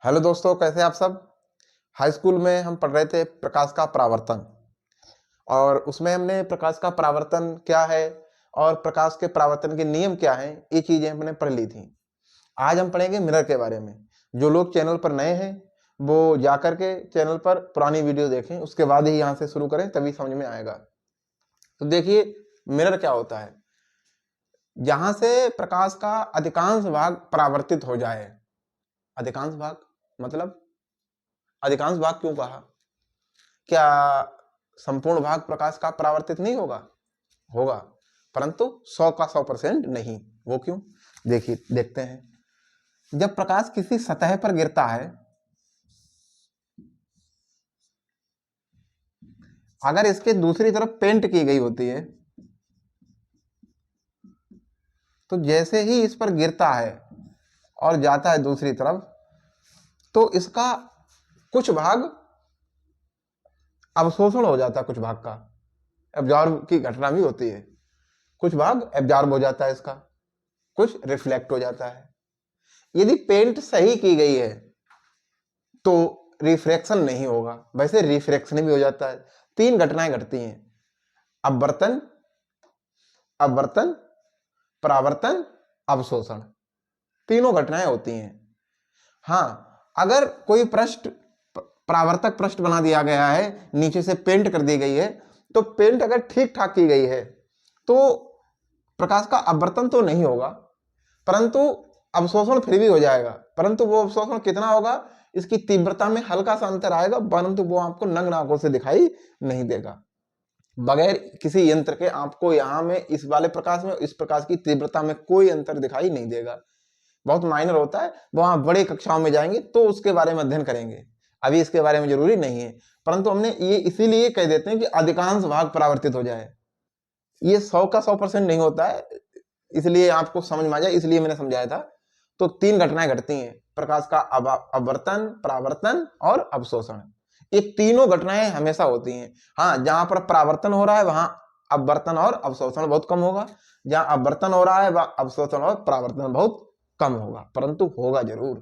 Hello दोस्तों, कैसे हैं आप सब। हाई स्कूल में हम पढ़ रहे थे प्रकाश का परावर्तन, और उसमें हमने प्रकाश का परावर्तन क्या है और प्रकाश के परावर्तन के नियम क्या हैं, ये चीजें हमने पढ़ ली थी। आज हम पढ़ेंगे मिरर के बारे में। जो लोग चैनल पर नए हैं वो जाकर के चैनल पर पुरानी वीडियो देखें, उसके बाद ही यहाँ से शुरू करें, तभी समझ में आएगा। तो देखिए, मिरर क्या होता है। जहां से प्रकाश का अधिकांश भाग परावर्तित हो जाए। अधिकांश भाग मतलब अधिकांश भाग क्यों कहा? क्या संपूर्ण भाग प्रकाश का परावर्तित नहीं होगा? होगा, परंतु 100 का 100% नहीं। वो क्यों? देखिए, देखते हैं। जब प्रकाश किसी सतह पर गिरता है, अगर इसके दूसरी तरफ पेंट की गई होती है, तो जैसे ही इस पर गिरता है और जाता है दूसरी तरफ, तो इसका कुछ भाग अवशोषण हो जाता है, कुछ भाग का एब्जॉर्ब की घटना भी होती है। कुछ भाग एब्जॉर्ब हो जाता है इसका, कुछ रिफ्लेक्ट हो जाता है। यदि पेंट सही की गई है तो रिफ्रैक्शन नहीं होगा, वैसे रिफ्रैक्शन भी हो जाता है। 3 घटनाएं घटती हैं: अपवर्तन, अपवर्तन, परावर्तन, अवशोषण। तीनों घटनाएं होती हैं। हाँ, अगर कोई पृष्ठ परावर्तक पृष्ठ बना दिया गया है, नीचे से पेंट कर दी गई है, तो पेंट अगर ठीक ठाक की गई है तो प्रकाश का अपवर्तन तो नहीं होगा, परंतु अवशोषण फिर भी हो जाएगा। परंतु वो अवशोषण कितना होगा, इसकी तीव्रता में हल्का सा अंतर आएगा, परंतु वो आपको नग्न आंखों से दिखाई नहीं देगा। बगैर किसी यंत्र के आपको यहाँ में इस वाले प्रकाश में इस प्रकाश की तीव्रता में कोई अंतर दिखाई नहीं देगा। बहुत माइनर होता है, वो आप बड़े कक्षाओं में जाएंगे तो उसके बारे में अध्ययन करेंगे, अभी इसके बारे में जरूरी नहीं है। परंतु हमने ये इसीलिए कह देते हैं कि अधिकांश भाग परावर्तित हो जाए। ये 100 का 100% नहीं होता है, इसलिए आपको समझ में आ जाए, इसलिए मैंने समझाया था। तो 3 घटनाएं घटती हैं: प्रकाश का अपवर्तन, परावर्तन और अवशोषण। ये तीनों घटनाएं हमेशा होती हैं। हाँ, जहां पर परावर्तन हो रहा है वहां अपवर्तन और अवशोषण बहुत कम होगा, जहां अपवर्तन हो रहा है वहां अवशोषण और परावर्तन बहुत कम होगा, परंतु होगा जरूर।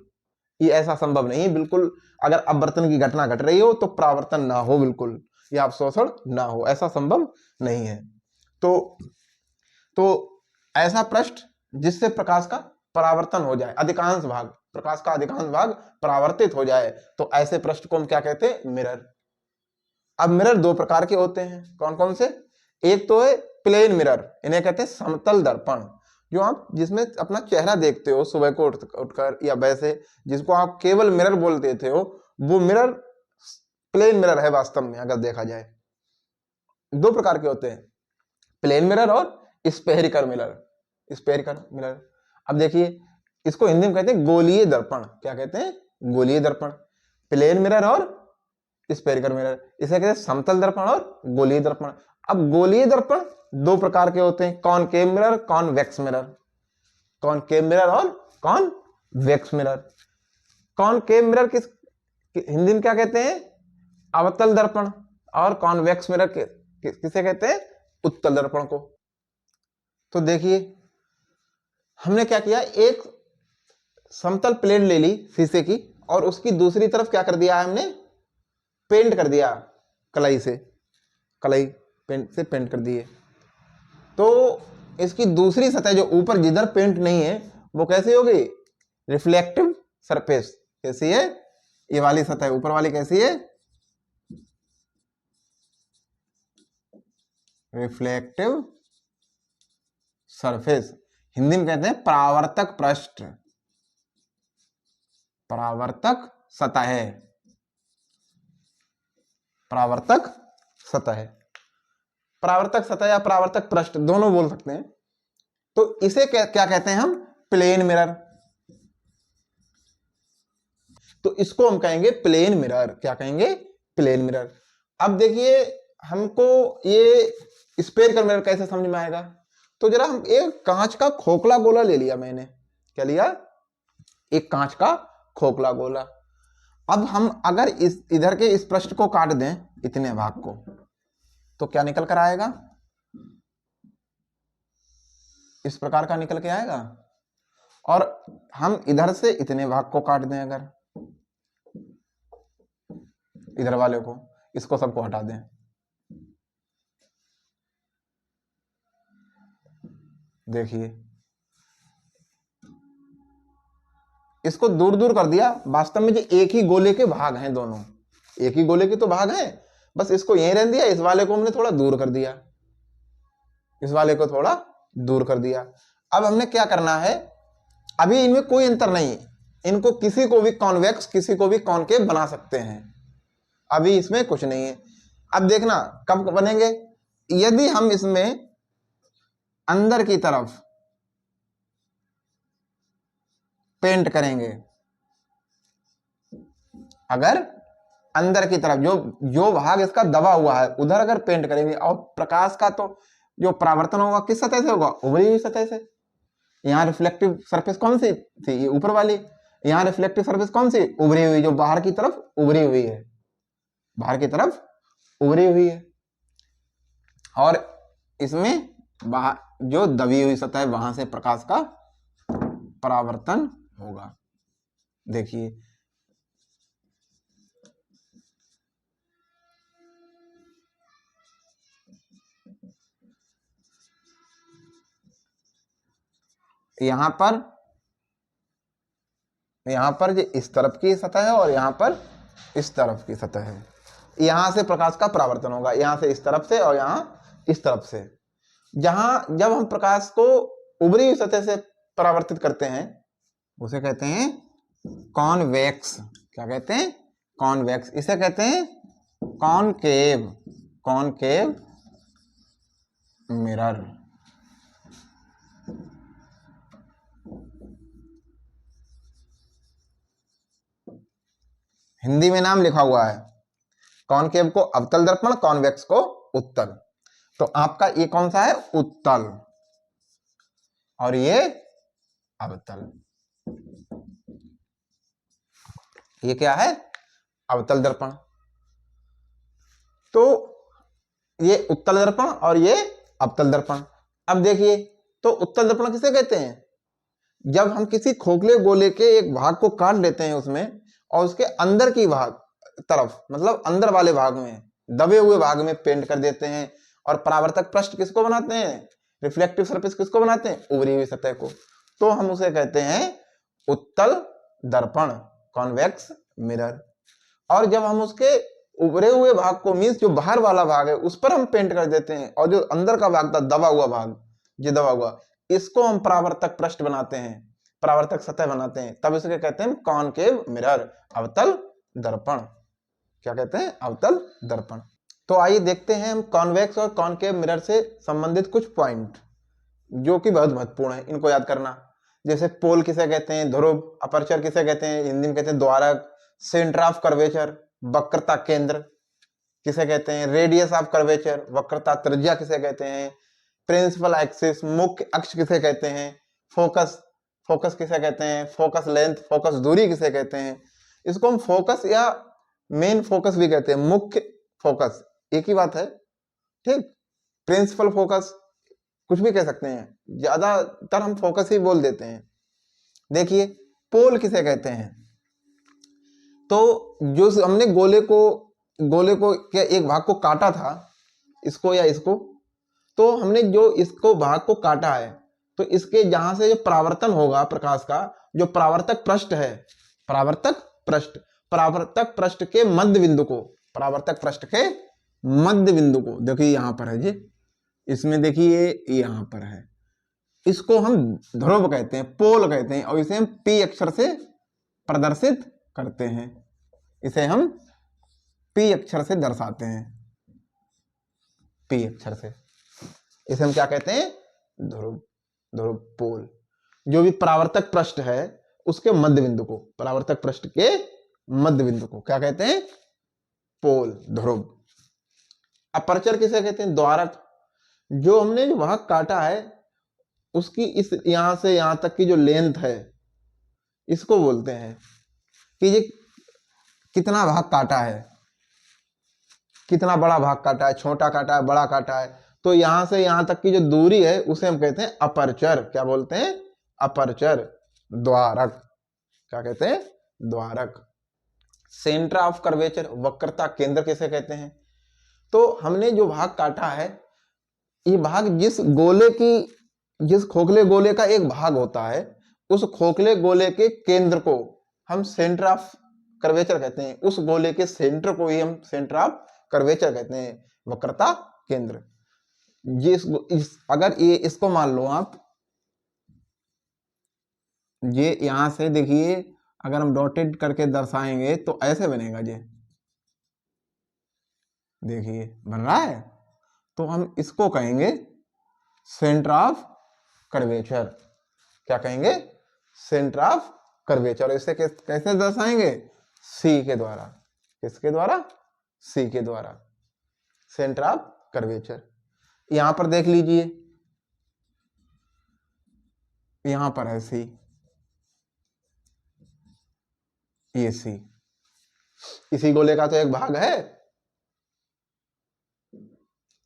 ये ऐसा संभव नहीं बिल्कुल, अगर अपवर्तन की घटना घट रही हो तो परावर्तन ना हो बिल्कुल, या अवशोषण ना हो, ऐसा संभव नहीं है। तो तो ऐसा पृष्ठ जिससे प्रकाश का परावर्तन हो जाए, अधिकांश भाग प्रकाश का अधिकांश भाग परावर्तित हो जाए, तो ऐसे पृष्ठ को हम क्या कहते हैं? मिरर। अब मिरर 2 प्रकार के होते हैं, कौन कौन से? एक तो है प्लेन मिरर, इन्हें कहते हैं समतल दर्पण। जो आप जिसमें अपना चेहरा देखते हो सुबह को उठकर, या वैसे जिसको आप केवल मिरर बोल देते हो, वो मिरर प्लेन मिरर है वास्तव में, अगर देखा जाए। 2 प्रकार के होते हैं, प्लेन मिरर और स्पेरिकल मिरर। स्पेरिकल मिरर, अब देखिए, इसको हिंदी में कहते हैं गोलीय दर्पण। क्या कहते हैं? गोलीय दर्पण। प्लेन मिरर और स्पेरिकल मिरर, इसे कहते हैं समतल दर्पण और गोलीय दर्पण। अब गोलीय दर्पण 2 प्रकार के होते हैं: concave mirror, convex mirror. Concave mirror और convex mirror. Concave mirror Hindi में क्या कहते हैं? अवतल दर्पण। और कॉन्वेक्स मिरर किसे कहते हैं? उत्तल दर्पण को। तो देखिए, हमने क्या किया, एक समतल प्लेट ले ली शीशे की, और उसकी दूसरी तरफ क्या कर दिया है हमने? पेंट कर दिया, कलाई से, कलाई पेंट से पेंट कर दिए। तो इसकी दूसरी सतह जो ऊपर जिधर पेंट नहीं है, वो कैसी होगी? Reflective surface. कैसी है? ये वाली सतह ऊपर वाली कैसी है? Reflective surface. हिंदी में कहते हैं परावर्तक पृष्ठ, परावर्तक सतह, परावर्तक सतह। परावर्तक सतह या परावर्तक पृष्ठ दोनों बोल सकते हैं। तो इसे क्या कहते हैं हम? Plane mirror. तो इसको हम कहेंगे प्लेन मिरर। क्या कहेंगे? Plane mirror. अब देखिए, हमको ये स्पेरिकल मिरर कैसे समझ में आएगा? तो जरा हम एक कांच का खोखला गोला ले लिया मैंने। क्या लिया? एक कांच का खोखला गोला। अब हम अगर इधर के इस पृष्ठ को काट दें, इतने भाग को, तो क्या निकल कर आएगा? इस प्रकार का निकल के आएगा। और हम इधर से इतने भाग को काट दें अगर, इधर वाले को, इसको सबको हटा दें। देखिए इसको दूर दूर कर दिया, वास्तव में जो एक ही गोले के भाग हैं, दोनों एक ही गोले के तो भाग हैं, बस इसको यहीं रहने दिया, इस वाले को हमने थोड़ा दूर कर दिया, इस वाले को थोड़ा दूर कर दिया। अब हमने क्या करना है, अभी इनमें कोई अंतर नहीं, इनको किसी को भी कॉन्वेक्स किसी को भी कॉनकेव बना सकते हैं, अभी इसमें कुछ नहीं है। अब देखना कब बनेंगे, यदि हम इसमें अंदर की तरफ पेंट करेंगे, अगर अंदर की तरफ जो भाग इसका दबा हुआ है उधर अगर पेंट करेंगे, और प्रकाश का तो जो परावर्तन होगा किस सतह से होगा, उभरी हुई सतह से। यहाँ रिफ्लेक्टिव सरफेस कौन सी थी, ये ऊपर वाली, यहाँ रिफ्लेक्टिव सरफेस कौन सी, उभरी हुई, जो बाहर की तरफ उभरी हुई है, बाहर की तरफ उभरी हुई है। और इसमें बाहर जो दबी हुई सतह है वहां से प्रकाश का परावर्तन होगा। देखिए यहां पर जो इस तरफ की सतह है और यहां पर इस तरफ की सतह है, यहां से प्रकाश का परावर्तन होगा, यहां से इस तरफ से और यहां इस तरफ से। जहां जब हम प्रकाश को उभरी हुई सतह से परावर्तित करते हैं उसे कहते हैं कॉन्वेक्स। क्या कहते हैं, कॉन्वेक्स। इसे कहते हैं कॉनकेव, कॉनकेव मिरर। हिंदी में नाम लिखा हुआ है, कॉनकेव को अवतल दर्पण, कॉन्वेक्स को उत्तल। तो आपका ये कौन सा है, उत्तल, और ये अवतल। ये क्या है, अवतल दर्पण। तो ये उत्तल दर्पण और ये अवतल दर्पण। अब देखिए, तो उत्तल दर्पण किसे कहते हैं, जब हम किसी खोखले गोले के एक भाग को काट लेते हैं उसमें, और उसके अंदर की भाग तरफ, मतलब अंदर वाले भाग में, दबे हुए भाग में पेंट कर देते हैं, और परावर्तक पृष्ठ किसको बनाते हैं, रिफ्लेक्टिव सरफेस किसको बनाते हैं, उभरी हुई सतह को। तो हम उसे कहते हैं उत्तल दर्पण, कॉन्वेक्स मिरर। और जब हम उसके उभरे हुए भाग को, मीन्स जो बाहर वाला भाग है उस पर हम पेंट कर देते हैं, और जो अंदर का भाग था, दबा हुआ भाग, जो दबा हुआ, इसको हम परावर्तक पृष्ठ बनाते हैं, परावर्तक सतह बनाते हैं, तब इसे कहते हैं कॉनकेव मिरर, अवतल दर्पण। क्या कहते हैं, अवतल दर्पण। तो आइए देखते हैं हम कॉन्वेक्स और कॉनकेव मिरर से संबंधित कुछ पॉइंट जो कि बहुत महत्वपूर्ण है, इनको याद करना। जैसे पोल किसे कहते हैं, ध्रुव। अपर्चर किसे कहते हैं, हिंदी में कहते हैं द्वारक। सेंटर ऑफ कर्वेचर, वक्रता केंद्र किसे कहते हैं, रेडियस ऑफ कर्वेचर, वक्रता त्रिज्या किसे कहते हैं। प्रिंसिपल एक्सिस, मुख्य अक्ष किसे कहते हैं। फोकस, फोकस किसे कहते हैं, फोकस लेंथ, फोकस दूरी किसे कहते हैं। इसको हम फोकस या मेन फोकस भी कहते हैं, मुख्य फोकस एक ही बात है, ठीक। प्रिंसिपल फोकस कुछ भी कह सकते हैं, ज्यादातर हम फोकस ही बोल देते हैं। देखिए पोल किसे कहते हैं, तो जो हमने गोले को क्या एक भाग को काटा था, इसको या इसको, तो हमने जो इसको भाग को काटा है, तो इसके जहां से जो परावर्तन होगा प्रकाश का, जो परावर्तक पृष्ठ है, परावर्तक पृष्ठ के मध्य बिंदु को, परावर्तक पृष्ठ के मध्य बिंदु को, देखिए यहां पर है जी, इसमें देखिए यहां पर है, इसको हम ध्रुव कहते हैं, पोल कहते हैं, और इसे हम पी अक्षर से प्रदर्शित करते हैं, इसे हम पी अक्षर से दर्शाते हैं, पी अक्षर से। इसे हम क्या कहते हैं, ध्रुव, ध्रुव पोल। जो भी परावर्तक पृष्ठ है उसके मध्य बिंदु को, परावर्तक पृष्ठ के मध्य बिंदु को क्या कहते हैं, पोल, ध्रुव। अपर्चर किसे कहते हैं, द्वारक। जो हमने जो भाग काटा है उसकी इस यहां से यहां तक की जो लेंथ है, इसको बोलते हैं कि ये कितना भाग काटा है, कितना बड़ा भाग काटा है, छोटा काटा है, बड़ा काटा है। तो यहां से यहां तक की जो दूरी है उसे हम कहते हैं अपर्चर। क्या बोलते हैं, अपर्चर, द्वारक। क्या कहते हैं, द्वारक। सेंटर ऑफ कर्वेचर, वक्रता केंद्र किसे कहते हैं? तो हमने जो भाग काटा है, ये भाग जिस खोखले गोले का एक भाग होता है, उस खोखले गोले के केंद्र को हम सेंटर ऑफ कर्वेचर कहते हैं। उस गोले के सेंटर को ही हम सेंटर ऑफ कर्वेचर कहते हैं, वक्रता केंद्र। अगर ये इसको मान लो आप, ये यहां से देखिए, अगर हम डॉटेड करके दर्शाएंगे तो ऐसे बनेगा। ये देखिए बन रहा है, तो हम इसको कहेंगे सेंटर ऑफ कर्वेचर। क्या कहेंगे? Centre of curvature. इसे कैसे दर्शाएंगे? सी के द्वारा। किसके द्वारा? सी के द्वारा, सेंटर ऑफ कर्वेचर। यहां पर देख लीजिए, यहां पर है सी, ये सी, इसी गोले का तो एक भाग है,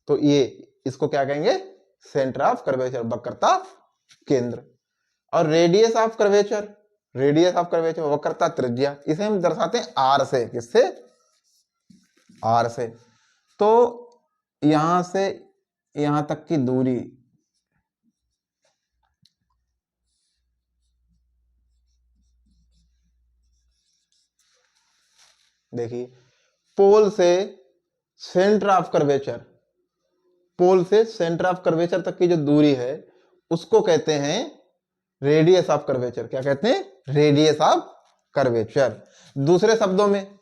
तो ये इसको क्या कहेंगे? सेंटर ऑफ कर्वेचर, वक्रता केंद्र। और radius of curvature, radius of curvature वक्रता त्रिज्या, इसे हम दर्शाते हैं आर से। किससे? आर से। तो यहां से यहां तक की दूरी, देखिए, पोल से सेंटर ऑफ कर्वेचर, पोल से सेंटर ऑफ कर्वेचर तक की जो दूरी है, उसको कहते हैं रेडियस ऑफ कर्वेचर। क्या कहते हैं? Radius of curvature. दूसरे शब्दों में,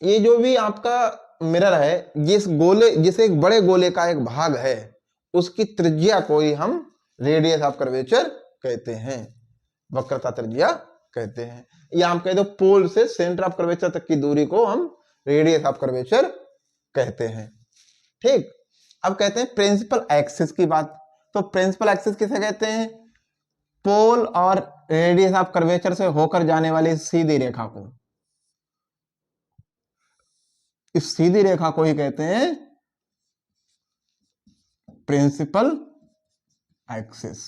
ये जो भी आपका मिरर है, जिस एक बड़े गोले का एक भाग है, उसकी त्रिज्या को ही हम रेडियस ऑफ कर्वेचर कहते हैं, वक्रता त्रिज्या कहते हैं। या हम कह दो, पोल से सेंटर ऑफ कर्वेचर तक की दूरी को हम रेडियस ऑफ कर्वेचर कहते हैं। ठीक। अब कहते हैं प्रिंसिपल एक्सिस की बात। तो प्रिंसिपल एक्सिस किसे कहते हैं? पोल और रेडियस ऑफ कर्वेचर से होकर जाने वाली सीधी रेखा को, इस सीधी रेखा को ही कहते हैं प्रिंसिपल एक्सिस।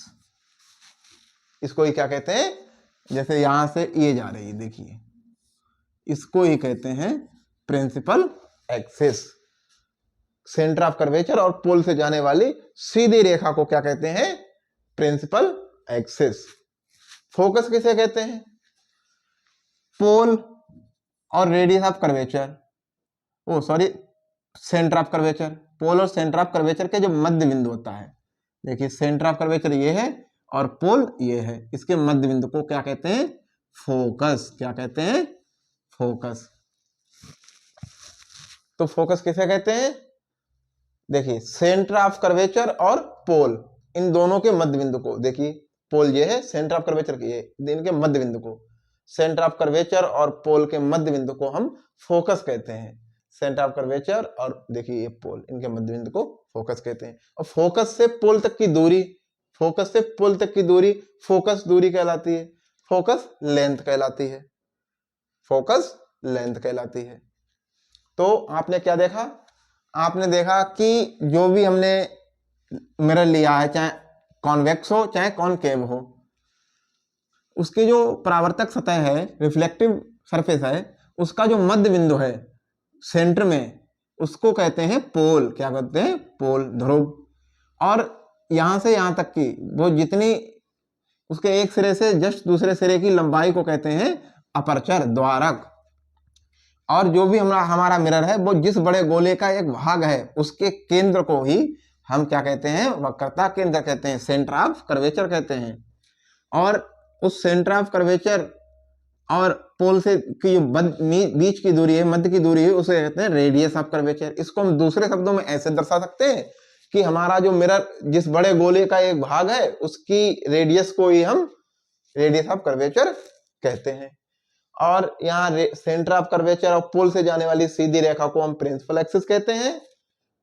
इसको ही क्या कहते हैं? जैसे यहां से ये जा रही है, देखिए, इसको ही कहते हैं principal axis. Centre of curvature और पोल से जाने वाली सीधी रेखा को क्या कहते हैं? Principal axis. फोकस किसे कहते हैं? पोल और radius of curvature, oh sorry, centre of curvature, pole और सेंटर ऑफ कर्वेचर के जो मध्य बिंदु होता है, देखिए सेंटर ऑफ कर्वेचर ये है और पोल ये है, इसके मध्य बिंदु को क्या कहते हैं? फोकस। क्या कहते हैं? फोकस। तो फोकस किसे कहते हैं? देखिए, सेंटर ऑफ कर्वेचर और पोल, इन दोनों के मध्य बिंदु को, देखिए पोल ये है, सेंटर ऑफ कर्वेचर ये, इनके मध्य बिंदु को, सेंटर ऑफ कर्वेचर और पोल के मध्य बिंदु को हम फोकस कहते हैं। सेंटर ऑफ कर्वेचर और देखिए ये पोल, इनके मध्य बिंदु को फोकस कहते हैं। और फोकस से पोल तक की दूरी, फोकस से पोल तक की दूरी फोकस दूरी कहलाती है, फोकस लेंथ कहलाती है, फोकस लेंथ कहलाती है। तो आपने क्या देखा? आपने देखा कि जो भी हमने मिरर लिया है, चाहे कॉन्वेक्स हो चाहे कॉनकेव हो, उसकी जो परावर्तक सतह है, रिफ्लेक्टिव सरफेस है, उसका जो मध्य बिंदु है सेंटर में, उसको कहते हैं पोल। क्या कहते हैं? पोल, ध्रुव। और यहां से यहां तक की वो जितनी, उसके एक सिरे से जस्ट दूसरे सिरे की लंबाई को कहते हैं अपर्चर, द्वारक। और जो भी हमारा मिरर है, वो जिस बड़े गोले का एक भाग है, उसके केंद्र को ही हम क्या कहते हैं? वक्रता केंद्र कहते हैं, सेंटर ऑफ कर्वेचर कहते हैं। और उस सेंटर ऑफ कर्वेचर और पोल से की जो बीच की दूरी है, मध्य की दूरी है, उसे कहते हैं रेडियस ऑफ कर्वेचर। इसको हम दूसरे शब्दों में ऐसे दर्शा सकते हैं कि हमारा जो मिरर जिस बड़े गोले का एक भाग है, उसकी रेडियस को ही हम रेडियस ऑफ कर्वेचर कहते हैं। और यहाँ सेंटर ऑफ कर्वेचर और पोल से जाने वाली सीधी रेखा को हम प्रिंसिपल एक्सिस कहते हैं।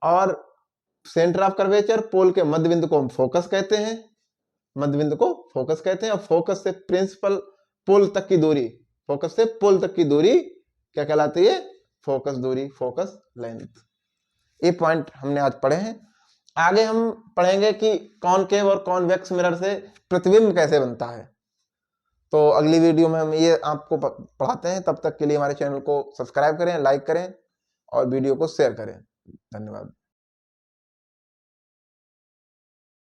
और सेंटर ऑफ कर्वेचर, पोल के मध्य बिंदु को हम फोकस कहते हैं, मध्य बिंदु को फोकस कहते हैं। और फोकस से प्रिंसिपल पोल तक की दूरी, फोकस से पोल तक की दूरी क्या कहलाती है? फोकस दूरी, फोकस लेंथ। ये पॉइंट हमने आज पढ़े हैं। आगे हम पढ़ेंगे कि कॉनकेव और कॉन्वेक्स मिरर से प्रतिबिंब कैसे बनता है। तो अगली वीडियो में हम ये आपको पढ़ाते हैं। तब तक के लिए हमारे चैनल को सब्सक्राइब करें, लाइक करें और वीडियो को शेयर करें। धन्यवाद।